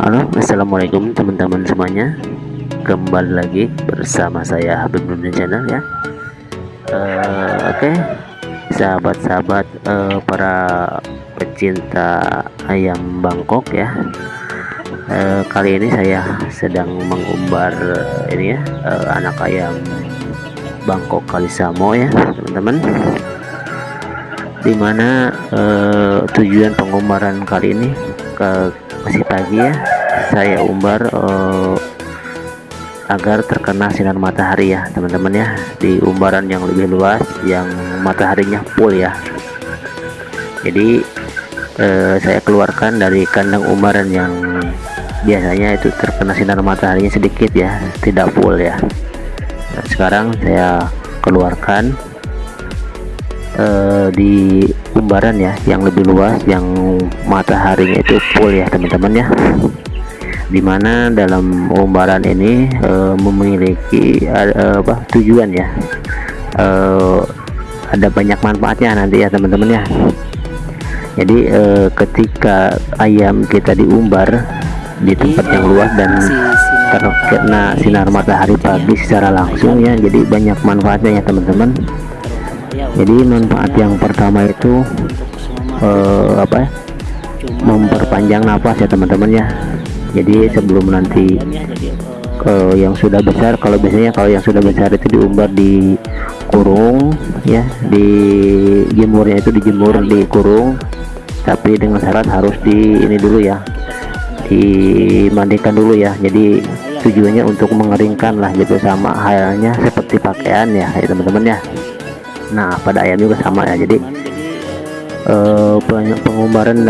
Halo, assalamualaikum teman-teman semuanya. Kembali lagi bersama saya Habib Nurdin Channel ya. Oke, sahabat-sahabat para pecinta ayam Bangkok ya. Kali ini saya sedang mengumbar ini ya, anak ayam Bangkok Kalisamo ya, teman-teman. Dimana tujuan pengumbaran kali ini masih pagi ya, saya umbar agar terkena sinar matahari ya teman-teman ya, di umbaran yang lebih luas yang mataharinya full ya. Jadi saya keluarkan dari kandang umbaran yang biasanya itu terkena sinar mataharinya sedikit ya, tidak full ya. Nah, sekarang saya keluarkan di umbaran ya yang lebih luas yang mataharinya itu full ya teman-teman ya, dimana dalam umbaran ini memiliki tujuan ya, ada banyak manfaatnya nanti ya teman-teman ya. Jadi ketika ayam kita diumbar di tempat yang luas dan terkena sinar matahari pagi secara langsung ya, jadi banyak manfaatnya ya teman-teman. Jadi manfaat yang pertama itu memperpanjang nafas ya teman-teman ya. Jadi sebelum nanti yang sudah besar, kalau biasanya kalau yang sudah besar itu diumbar di kurung ya, di jemurnya itu dijemur di kurung, tapi dengan syarat harus di ini dulu ya, dimandikan dulu ya. Jadi tujuannya untuk mengeringkan lah gitu, sama halnya seperti pakaian ya teman-teman ya. Nah pada ayam juga sama ya. Jadi pengumbaran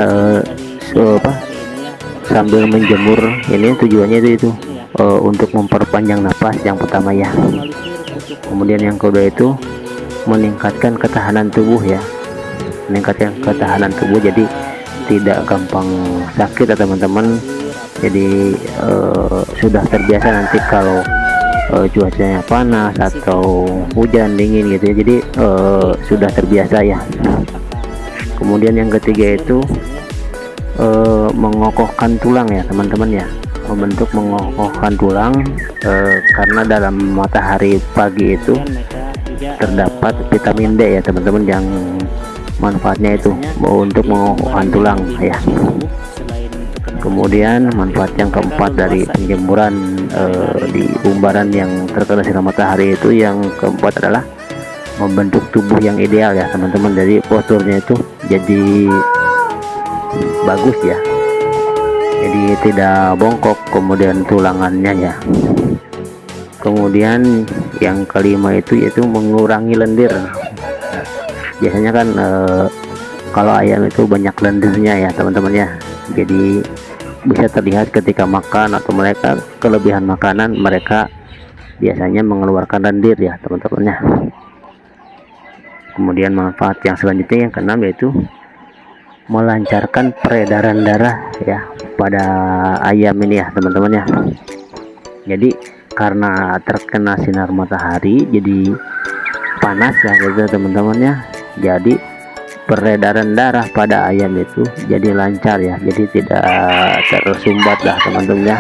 sambil menjemur ini tujuannya itu untuk memperpanjang napas yang pertama ya. Kemudian yang kedua itu meningkatkan ketahanan tubuh ya, meningkatkan ketahanan tubuh, jadi tidak gampang sakit ya teman-teman. Jadi sudah terbiasa nanti kalau cuacanya panas atau hujan dingin gitu ya, jadi sudah terbiasa ya. Kemudian yang ketiga itu mengokohkan tulang ya teman-teman ya, membentuk mengokohkan tulang, karena dalam matahari pagi itu terdapat vitamin D ya teman-teman, yang manfaatnya itu untuk mengokohkan tulang ya. Kemudian manfaat yang keempat dari penjemuran di umbaran yang terkena sinar matahari itu, yang keempat adalah membentuk tubuh yang ideal ya teman-teman. Jadi posturnya itu jadi bagus ya, jadi tidak bongkok, kemudian tulangannya ya. Kemudian yang kelima itu yaitu mengurangi lendir. Biasanya kan kalau ayam itu banyak lendirnya ya teman-teman ya, jadi bisa terlihat ketika makan atau mereka kelebihan makanan, mereka biasanya mengeluarkan lendir ya teman-teman ya. Kemudian manfaat yang selanjutnya yang keenam yaitu melancarkan peredaran darah ya pada ayam ini ya teman-teman ya. Jadi karena terkena sinar matahari jadi panas ya gitu teman-teman ya, jadi peredaran darah pada ayam itu jadi lancar ya, jadi tidak tersumbat lah teman-teman ya.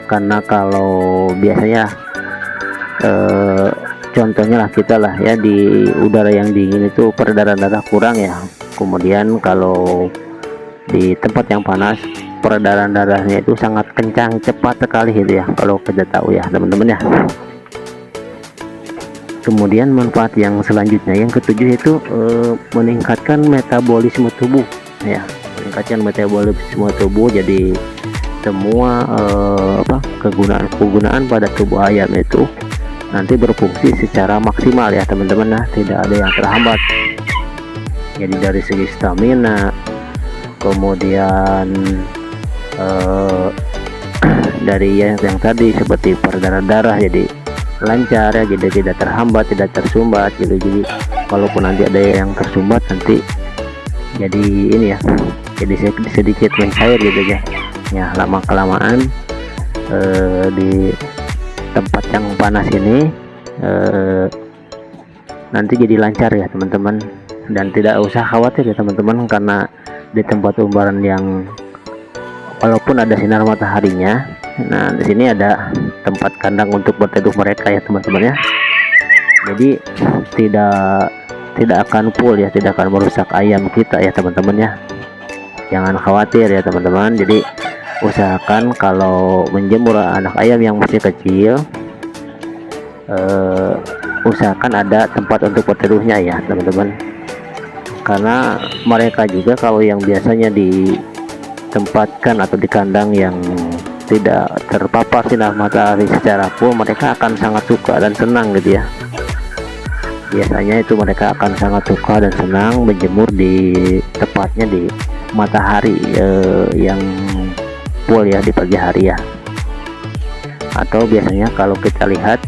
Karena kalau biasanya contohnya lah kita lah ya, di udara yang dingin itu peredaran darah kurang ya. Kemudian kalau di tempat yang panas peredaran darahnya itu sangat kencang, cepat sekali gitu ya, kalau kita tahu ya teman-teman ya. Kemudian manfaat yang selanjutnya yang ketujuh itu meningkatkan metabolisme tubuh ya, meningkatkan metabolisme tubuh. Jadi semua kegunaan pada tubuh ayam itu nanti berfungsi secara maksimal ya teman-teman ya, tidak ada yang terhambat. Jadi dari segi stamina, kemudian dari yang tadi seperti peredaran darah jadi lancar ya, jadi tidak terhambat, tidak tersumbat gitu. Jadi kalaupun nanti ada yang tersumbat nanti jadi ini ya, jadi sedikit mencair gitu ya. Ya lama kelamaan di tempat yang panas ini nanti jadi lancar ya teman-teman, dan tidak usah khawatir ya teman-teman, karena di tempat umbaran yang walaupun ada sinar mataharinya. Nah, di sini ada tempat kandang untuk berteduh mereka ya teman-teman ya. Jadi tidak akan full ya, tidak akan merusak ayam kita ya teman-teman ya. Jangan khawatir ya teman-teman. Jadi usahakan kalau menjemur anak ayam yang masih kecil, usahakan ada tempat untuk berteduhnya ya teman-teman, karena mereka juga kalau yang biasanya ditempatkan atau di kandang yang tidak terpapar sinar matahari secara full, mereka akan sangat suka dan senang gitu ya. Biasanya itu mereka akan sangat suka dan senang menjemur di tepatnya di matahari yang full ya, di pagi hari ya. Atau biasanya kalau kita lihat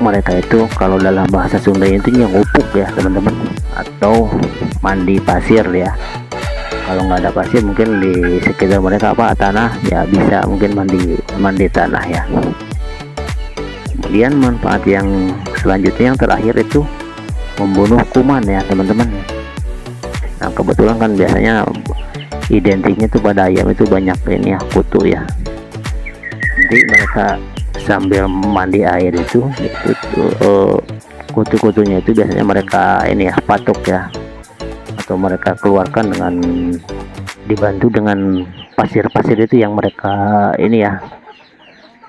mereka itu kalau dalam bahasa Sunda itu ngupuk ya teman-teman, atau mandi pasir ya. Kalau nggak ada pasir mungkin di sekitar mereka tanah ya, bisa mungkin mandi tanah ya. Kemudian manfaat yang selanjutnya yang terakhir itu membunuh kuman ya teman-teman. Nah, kebetulan kan biasanya identiknya tuh pada ayam itu banyak ini ya, kutu ya. Nanti mereka sambil mandi air itu kutu-kutunya itu biasanya mereka ini ya, patok ya, atau mereka keluarkan dengan dibantu dengan pasir-pasir itu yang mereka ini ya,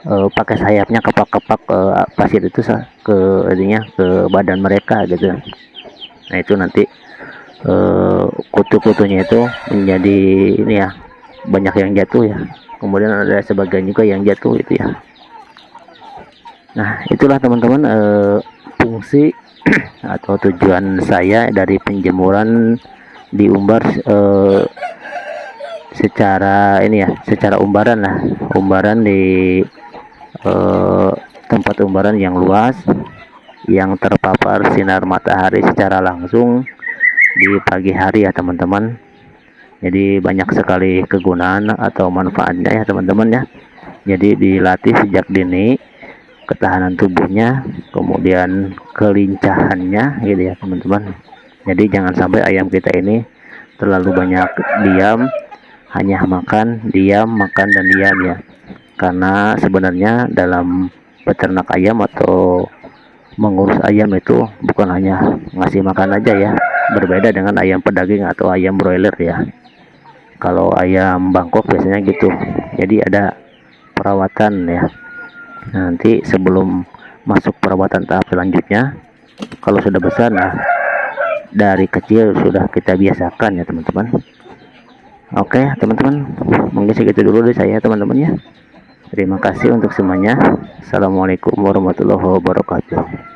pakai sayapnya kepak-kepak pasir itu ke ininya, ke badan mereka gitu. Nah, itu nanti kutu-kutunya itu menjadi ini ya, banyak yang jatuh ya, kemudian ada sebagian juga yang jatuh itu ya. Nah, itulah teman-teman fungsi atau tujuan saya dari penjemuran di umbar secara ini ya, secara umbaran lah, umbaran di tempat umbaran yang luas yang terpapar sinar matahari secara langsung di pagi hari ya teman-teman. Jadi banyak sekali kegunaan atau manfaatnya ya teman-teman ya. Jadi dilatih sejak dini ketahanan tubuhnya, kemudian kelincahannya gitu ya teman-teman. Jadi jangan sampai ayam kita ini terlalu banyak diam, hanya makan, diam, makan dan diam ya. Karena sebenarnya dalam peternak ayam atau mengurus ayam itu bukan hanya ngasih makan aja ya, berbeda dengan ayam pedaging atau ayam broiler ya. Kalau ayam Bangkok biasanya gitu, jadi ada perawatan ya. Nanti sebelum masuk perawatan tahap selanjutnya, kalau sudah besar, nah dari kecil sudah kita biasakan ya teman-teman. Oke teman-teman, mungkin segitu dulu dari saya teman-teman ya. Terima kasih untuk semuanya. Assalamualaikum warahmatullahi wabarakatuh.